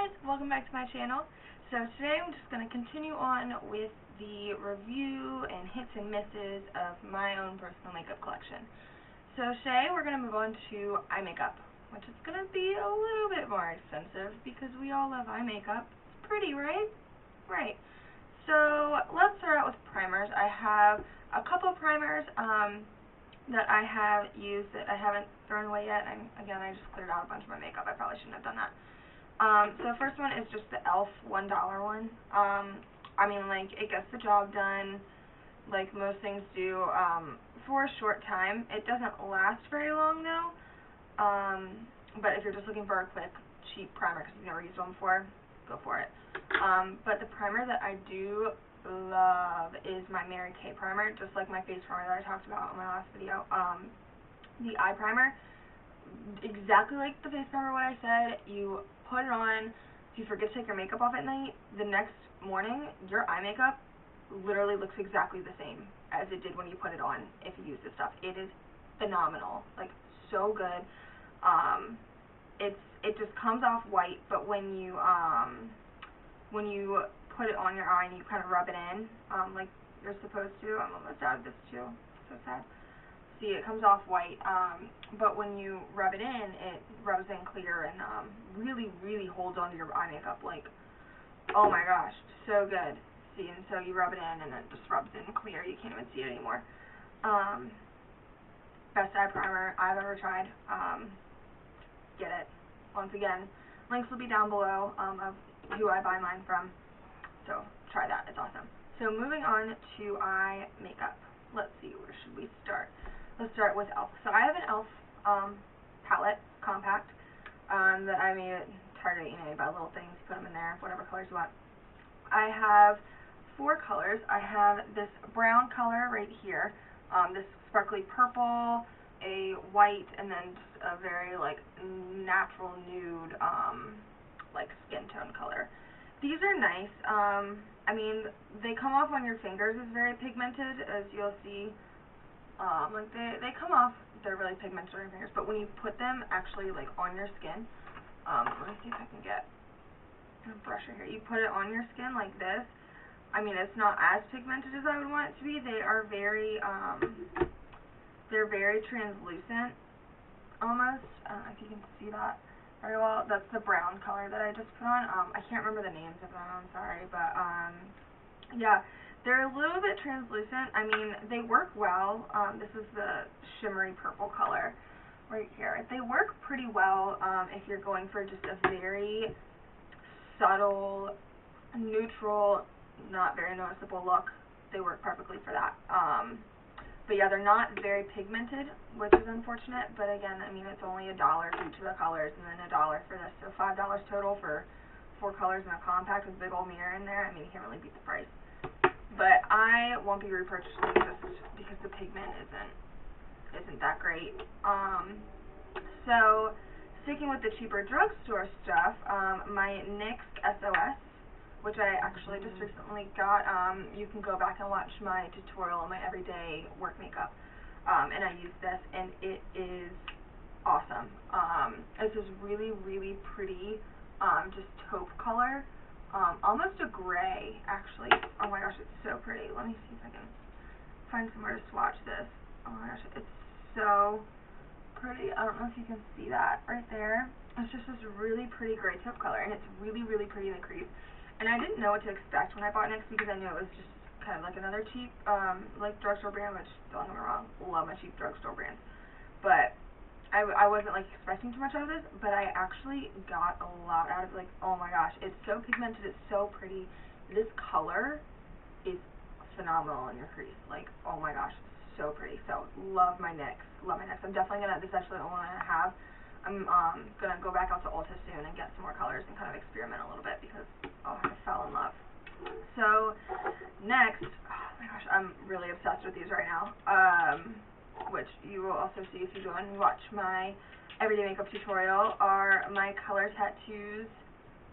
guys, welcome back to my channel. So today I'm just going to continue on with the review and hits and misses of my own personal makeup collection. So today we're going to move on to eye makeup, which is going to be a little bit more expensive because we all love eye makeup. It's pretty, right? Right. So let's start out with primers. I have a couple primers that I have used that I haven't thrown away yet. Again, I just cleared out a bunch of my makeup. I probably shouldn't have done that. So the first one is just the e.l.f. $1 one. I mean, like, it gets the job done, like most things do, for a short time. It doesn't last very long, though, but if you're just looking for a quick, cheap primer because you've never used one before, go for it. But the primer that I do love is my Mary Kay primer, just like my face primer that I talked about in my last video. The eye primer, exactly like the face primer, what I said, you put it on, if you forget to take your makeup off at night, the next morning, your eye makeup literally looks exactly the same as it did when you put it on if you use this stuff. It is phenomenal, like, so good. It just comes off white, but when you put it on your eye and you kind of rub it in, like you're supposed to. I'm almost out of this too. So sad. See, it comes off white, but when you rub it in, it rubs in clear and really, really holds onto your eye makeup. Like, oh my gosh, so good. See, and so you rub it in and it just rubs in clear. You can't even see it anymore. Best eye primer I've ever tried. Get it. Once again, links will be down below of who I buy mine from. So try that, it's awesome. So moving on to eye makeup. Let's see, where should we start? Let's start with e.l.f. So I have an e.l.f. Palette, compact, that I made at Target. You know, you buy little things, you put them in there, whatever colors you want. I have 4 colors. I have this brown color right here, this sparkly purple, a white, and then just a very, like, natural nude, like, skin tone color. These are nice. I mean, they come off on your fingers as very pigmented, as you'll see. Like, they come off, they're really pigmented on your fingers, but when you put them actually, like, on your skin, let me see if I can get a brusher here. You put it on your skin like this. I mean, it's not as pigmented as I would want it to be. They are very, they're very translucent, almost. I don't know if you can see that very well. That's the brown color that I just put on. I can't remember the names of them, I'm sorry, but yeah, they're a little bit translucent. I mean, they work well. This is the shimmery purple color right here. They work pretty well if you're going for just a very subtle, neutral, not very noticeable look. They work perfectly for that. But yeah, they're not very pigmented, which is unfortunate, but again, I mean, it's only $1 for each of the colors, and then $1 for this, so $5 total for 4 colors in a compact with a big old mirror in there. I mean, you can't really beat the price. But I won't be repurchasing just because the pigment isn't that great. So, sticking with the cheaper drugstore stuff, my NYX SOS, which I actually just recently got. You can go back and watch my tutorial on my everyday work makeup, and I use this, and it is awesome. It's this really, really pretty, just taupe color, almost a gray, actually. Oh my gosh, it's so pretty. Let me see if I can find somewhere to swatch this. Oh my gosh, it's so pretty. I don't know if you can see that right there. It's just this really pretty gray taupe color, and it's really, really pretty in the crease. And I didn't know what to expect when I bought NYX because I knew it was just kind of like another cheap, like, drugstore brand, which, don't get me wrong, love my cheap drugstore brands. But I wasn't, like, expecting too much out of this, but I actually got a lot out of it. Like, oh my gosh, it's so pigmented, it's so pretty. This color is phenomenal in your crease. Like, oh my gosh, so pretty. So, love my NYX. Love my NYX. I'm definitely gonna, this is actually the only one I have. I'm gonna go back out to Ulta soon and get some more colors and kind of experiment a little bit because, oh, I fell in love. So, next, oh my gosh, I'm really obsessed with these right now, which you will also see if you go and watch my everyday makeup tutorial, are my color tattoos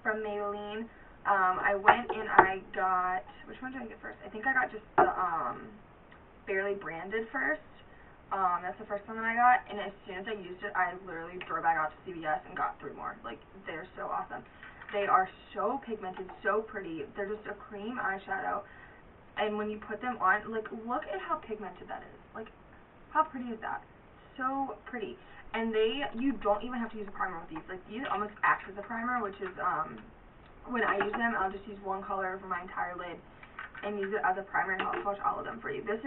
from Maybelline. I went and I got, which one did I get first? I think I got just the Barely Branded first. That's the first one that I got, and as soon as I used it, I literally drove back out to CVS and got 3 more. Like, they're so awesome. They are so pigmented, so pretty. They're just a cream eyeshadow. And when you put them on, like, look at how pigmented that is. Like, how pretty is that? So pretty. And you don't even have to use a primer with these. Like, these almost act as a primer, which is, when I use them, I'll just use one color over my entire lid and use it as a primer, and I'll swatch all of them for you. This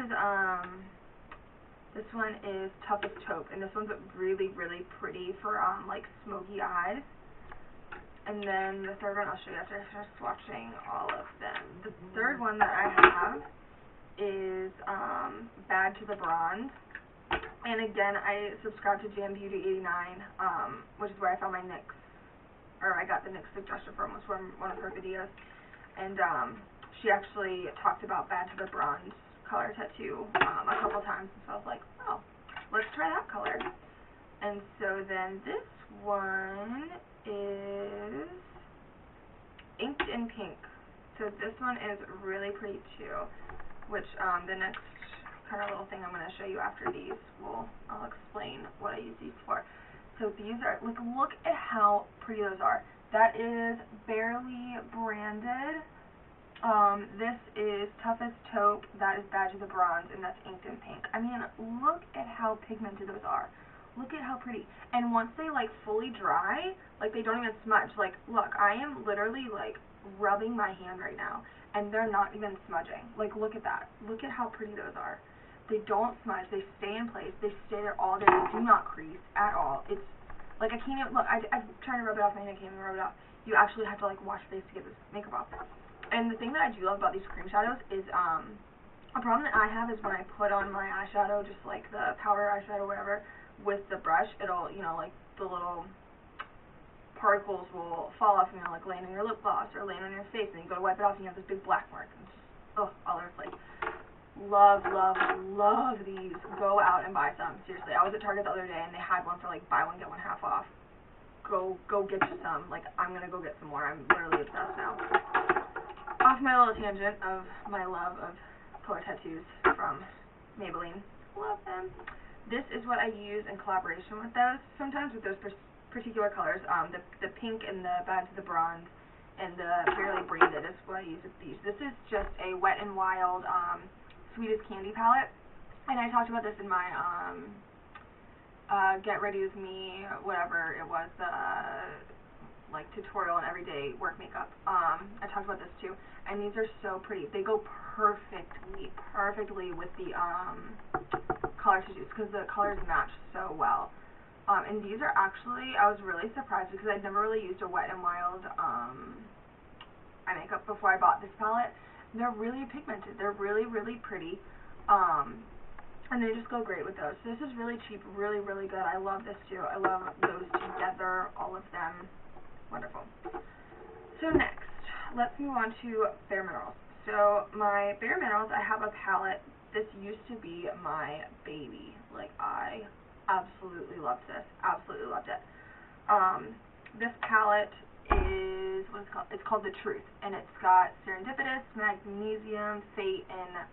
one is Toughest Taupe, and this one's really, really pretty for, like, smoky eyes. And then the third one I'll show you after I finish swatching all of them. The third one that I have is Bad to the Bronze. And again, I subscribe to Jam Beauty 89, which is where I found my NYX, or I got the NYX suggestion from, was from one of her videos. And she actually talked about Bad to the Bronze color tattoo a couple times, and so I was like, oh, let's try that color. And so then this one is Inked in Pink. So this one is really pretty too, which the next kind of little thing I'm going to show you after these, I'll explain what I use these for. So these are, like, look at how pretty those are. That is barely branded. This is Toughest Taupe, that is Bad to the Bronze, and that's Inked in Pink. I mean, look at how pigmented those are. Look at how pretty. And once they, like, fully dry, like, they don't even smudge. Like, look, I am literally, like, rubbing my hand right now, and they're not even smudging. Like, look at that. Look at how pretty those are. They don't smudge. They stay in place. They stay there all day. They do not crease at all. It's, like, I can't even, look, I'm trying to rub it off my hand. I can't even rub it off. You actually have to, like, wash your face to get this makeup off. And the thing that I do love about these cream shadows is, a problem that I have is when I put on my eyeshadow, just, like, the powder eyeshadow, whatever, with the brush, it'll, you know, like, the little particles will fall off, you know, like, laying on your lip gloss or laying on your face, and you go to wipe it off and you have this big black mark. And it's just, all over the place. Love, love, love these. Go out and buy some. Seriously, I was at Target the other day, and they had one for, like, buy one, get one half off. Go get you some. Like, I'm gonna go get some more. I'm literally obsessed now. Off my little tangent of my love of color tattoos from Maybelline. Love them. This is what I use in collaboration with those, sometimes with those particular colors. The pink and the Bad to the Bronze and the Barely Branded is what I use with these. This is just a Wet n Wild Sweetest Candy palette, and I talked about this in my Get Ready With Me, whatever it was, the like tutorial on everyday work makeup. I talked about this too, and these are so pretty. They go perfectly with the color tattoos, because the colors match so well. And these are actually, I was really surprised because I'd never really used a Wet n Wild eye makeup before I bought this palette. They're really pigmented. They're really, really pretty. And they just go great with those. So this is really cheap, really, really good. I love this too. I love those together, all of them. Wonderful. So next, let's move on to Bare Minerals. So my Bare Minerals, I have a palette. This used to be my baby. Like, I absolutely loved this. Absolutely loved it. This palette is, what is it called? It's called The Truth, and it's got Serendipitous, Magnesium, Fate, and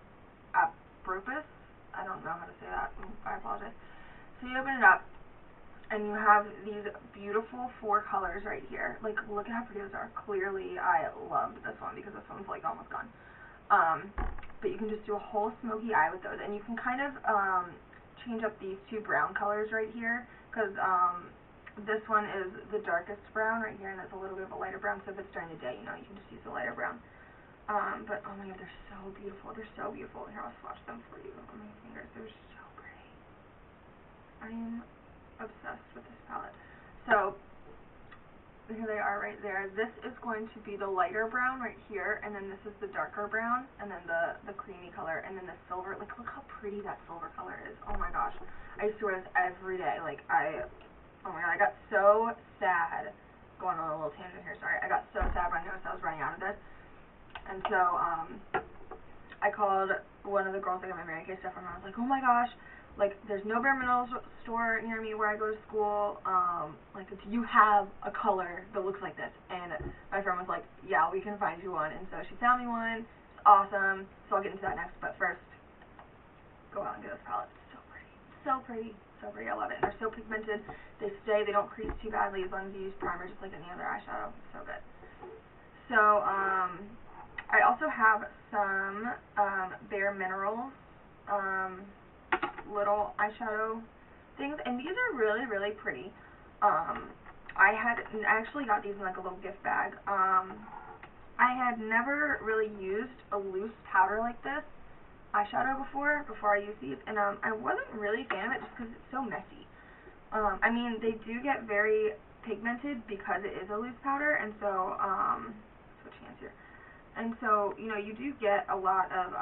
Apropos. I don't know how to say that. I apologize. So you open it up, and you have these beautiful 4 colors right here. Like, look at how pretty those are. Clearly, I loved this one because this one's, like, almost gone. But you can just do a whole smoky eye with those, and you can kind of change up these 2 brown colors right here, because this one is the darkest brown right here, and it's a little bit of a lighter brown, so if it's during the day, you know, you can just use the lighter brown. But, oh my god, they're so beautiful. They're so beautiful. Here, I'll swatch them for you on my fingers. They're so pretty. I am obsessed with this palette. So, here they are right there. This is going to be the lighter brown right here, and then this is the darker brown, and then the creamy color, and then the silver. Like, look how pretty that silver color is. Oh my gosh. I used to wear this every day. Like, oh my god, I got so sad. Going on a little tangent here, sorry. I got so sad when I noticed I was running out of this. And so, I called one of the girls that got my Mary Kay stuff from, and I was like, oh my gosh, like, there's no Bare Minerals store near me where I go to school. Like, do you have a color that looks like this? And my friend was like, yeah, we can find you one. And so she found me one. It's awesome. So I'll get into that next. But first, go out and get this palette. It's so pretty. So pretty. So pretty. I love it. And they're so pigmented. They stay. They don't crease too badly as long as you use primer just like any other eyeshadow. It's so good. So, I also have some Bare Minerals little eyeshadow things, and these are really, really pretty. I actually got these in like a little gift bag. I had never really used a loose powder like this eyeshadow before I used these, and I wasn't really a fan of it just because it's so messy. I mean, they do get very pigmented because it is a loose powder, and so, switch hands here. And so, you know, you do get a lot of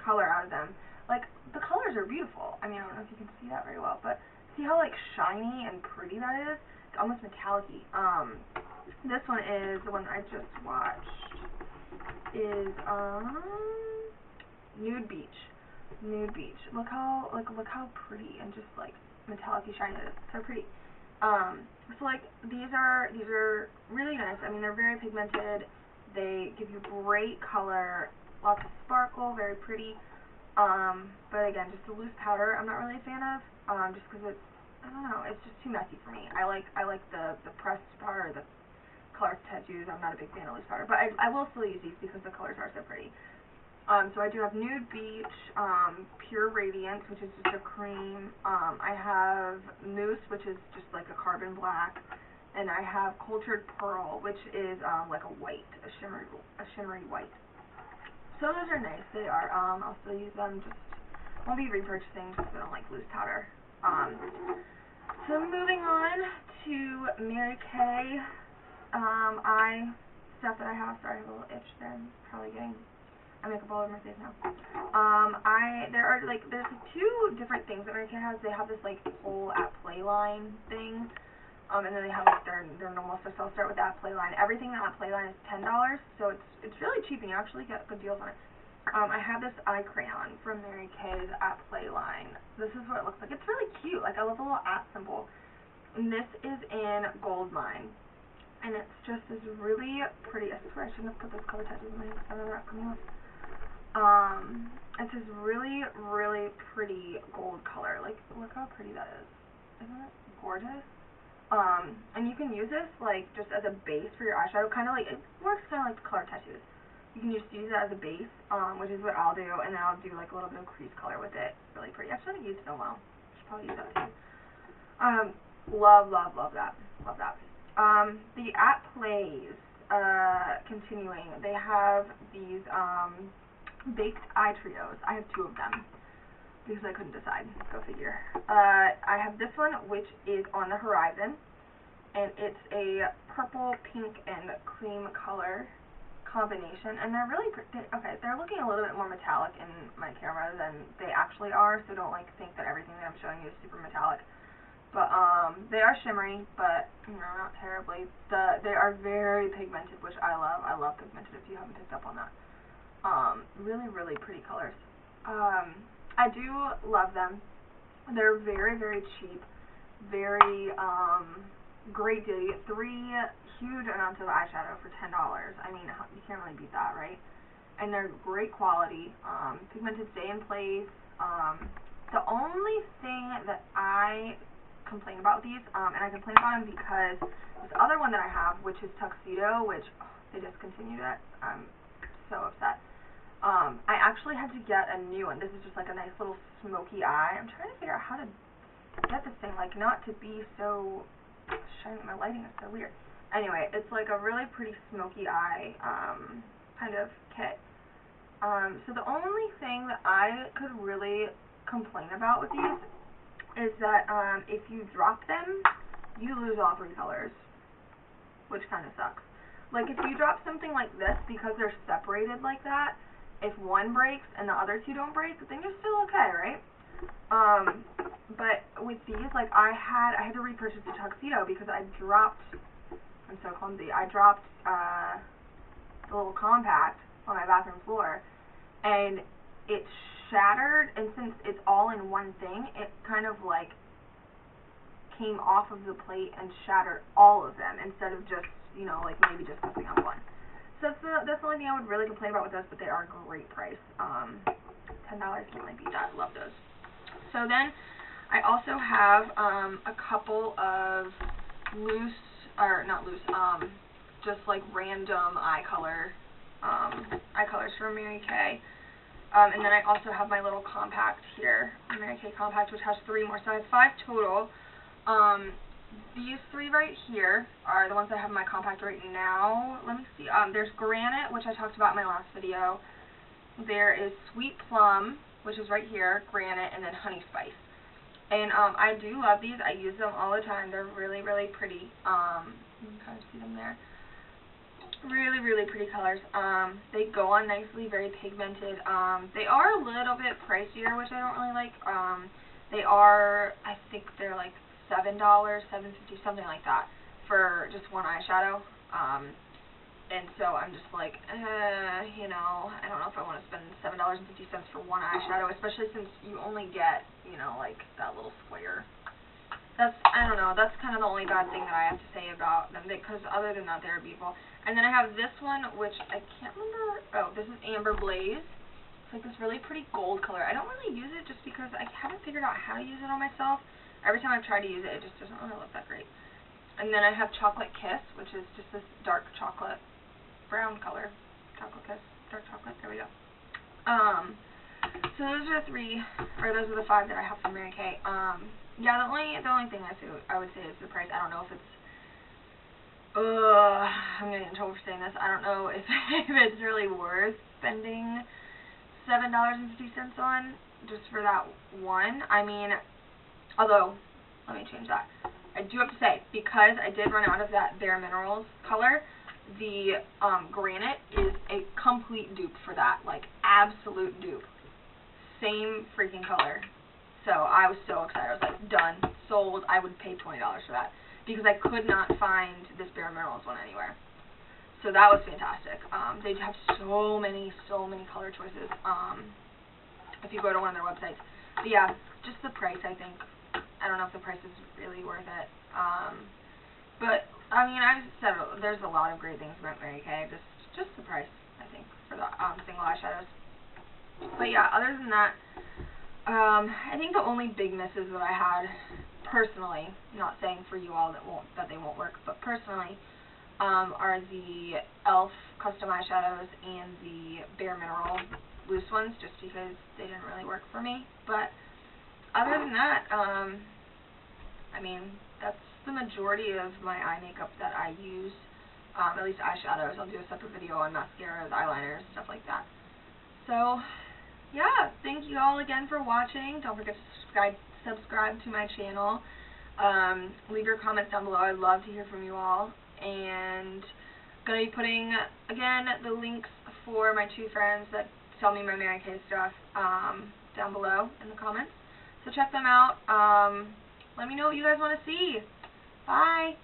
color out of them. Like, the colors are beautiful. I mean, I don't know if you can see that very well, but see how, like, shiny and pretty that is? It's almost metallic-y. This one is the one I just watched. Is, Nude Beach. Nude Beach. Look how pretty and just, like, metallic-y shiny it is. So pretty. So, like, these are really nice. I mean, they're very pigmented. They give you great color, lots of sparkle, very pretty. But again, just a loose powder I'm not really a fan of, just because it's, I don't know, it's just too messy for me. I like the pressed powder, the color tattoos. I'm not a big fan of loose powder, but I will still use these because the colors are so pretty. So I do have Nude Beach, Pure Radiance, which is just a cream. I have Mousse, which is just like a carbon black. And I have Cultured Pearl, which is like a white, a shimmery white. So those are nice. They are. I'll still use them. Just won't be repurchasing just because I don't like loose powder. So moving on to Mary Kay eye stuff that I have. Sorry, I have a little itch there. I'm probably getting makeup all over my face now. There's two different things that Mary Kay has. They have this like whole at play line thing. And then they have like their normal stuff. So I'll start with that play line. Everything on that play line is $10, so it's really cheap, and you actually get good deals on it. I have this eye crayon from Mary Kay's at play line. This is what it looks like. It's really cute. Like, I love the little at symbol. And this is in Gold Mine, and it's just this really pretty. I swear I shouldn't have put those color tattoos on my hands. They're not coming off. It's this really, really pretty gold color. Like, look how pretty that is. Isn't it gorgeous? And you can use this, like, just as a base for your eyeshadow, kind of like, it works kind of like the color tattoos. You can just use it as a base, which is what I'll do, and then I'll do, like, a little bit of crease color with it. Really pretty. I haven't used it in a while. Should probably use that, too. Love, love, love that. Love that. The At Plays, continuing, they have these, baked eye trios. I have two of them, because I couldn't decide. Go figure. I have this one, which is On the Horizon, and it's a purple, pink, and cream color combination, and they're really okay, they're looking a little bit more metallic in my camera than they actually are, so don't, like, think that everything that I'm showing you is super metallic. But, they are shimmery, but, you know, not terribly. They are very pigmented, which I love. I love pigmented, if you haven't picked up on that. Really, really pretty colors. I do love them. They're very, very cheap. Very, great deal. You get 3 huge amounts of eyeshadow for $10. I mean, you can't really beat that, right? And they're great quality. Pigmented, stay in place. The only thing that I complain about these, and I complain about them because this other one that I have, which is Tuxedo, which they discontinued it. I'm so upset. I actually had to get a new one. This is just like a nice little smoky eye. I'm trying to figure out how to get this thing, like, not to be so shiny. My lighting is so weird. Anyway, it's like a really pretty smoky eye kind of kit. So the only thing that I could really complain about with these is that if you drop them, you lose all 3 colors, which kind of sucks. Like, if you drop something like this, because they're separated like that, if one breaks and the other 2 don't break, then you're still okay, right? But with these, like, I had to repurchase the Tuxedo because I dropped, I'm so clumsy, I dropped the little compact on my bathroom floor, and it shattered, and since it's all in one thing, it kind of, like, came off of the plate and shattered all of them, instead of just, you know, like, maybe just focusing on one. So that's the only thing I would really complain about with those, but they are a great price. $10 can't really beat that. Love those. So then I also have a couple of just like random eye colors from Mary Kay. And then I also have my little compact here, the Mary Kay compact, which has 3 more, so I have 5 total. These 3 right here are the ones I have in my compact right now. Let me see. There's Granite, which I talked about in my last video. There is Sweet Plum, which is right here, Granite, and then Honey Spice. And I do love these. I use them all the time. They're really, really pretty. You can kind of see them there. Really, really pretty colors. They go on nicely, very pigmented. They are a little bit pricier, which I don't really like. They are, I think they're like $7, $7.50, something like that, for just one eyeshadow. And so I'm just like, you know, I don't know if I want to spend $7.50 for one eyeshadow, especially since you only get, you know, like that little square. I don't know, that's kind of the only bad thing that I have to say about them, because other than that, they're beautiful. And then I have this one, which I can't remember, oh, this is Amber Blaze. It's like this really pretty gold color. I don't really use it just because I haven't figured out how to use it on myself. Every time I've tried to use it, it just doesn't really look that great. And then I have Chocolate Kiss, which is just this dark chocolate brown color. Chocolate Kiss, dark chocolate, there we go. So those are the 5 that I have from Mary Kay. Yeah, the only thing I would say is the price. I don't know if it's, I'm going to get in trouble for saying this. I don't know if it's really worth spending $7.50 on just for that one. I mean, although, let me change that. I do have to say, because I did run out of that Bare Minerals color, the Granite is a complete dupe for that, like absolute dupe. Same freaking color. So I was so excited. I was like, done, sold. I would pay $20 for that because I could not find this Bare Minerals one anywhere. So that was fantastic. They have so many color choices if you go to one of their websites. But yeah, just the price, I think. I don't know if the price is really worth it. But, I mean, I've said there's a lot of great things about Mary Kay. Just the price, I think, for the single eyeshadows. But yeah, other than that, I think the only big misses that I had, personally, not saying for you all that they won't work, but personally, are the e.l.f. custom eyeshadows and the Bare Mineral loose ones, just because they didn't really work for me. But other than that, I mean, that's the majority of my eye makeup that I use, at least eyeshadows. I'll do a separate video on mascaras, eyeliners, stuff like that. So, yeah, thank you all again for watching. Don't forget to subscribe to my channel. Leave your comments down below. I'd love to hear from you all. And I'm going to be putting, again, the links for my 2 friends that sell me my Mary Kay stuff down below in the comments. So check them out. Let me know what you guys want to see. Bye!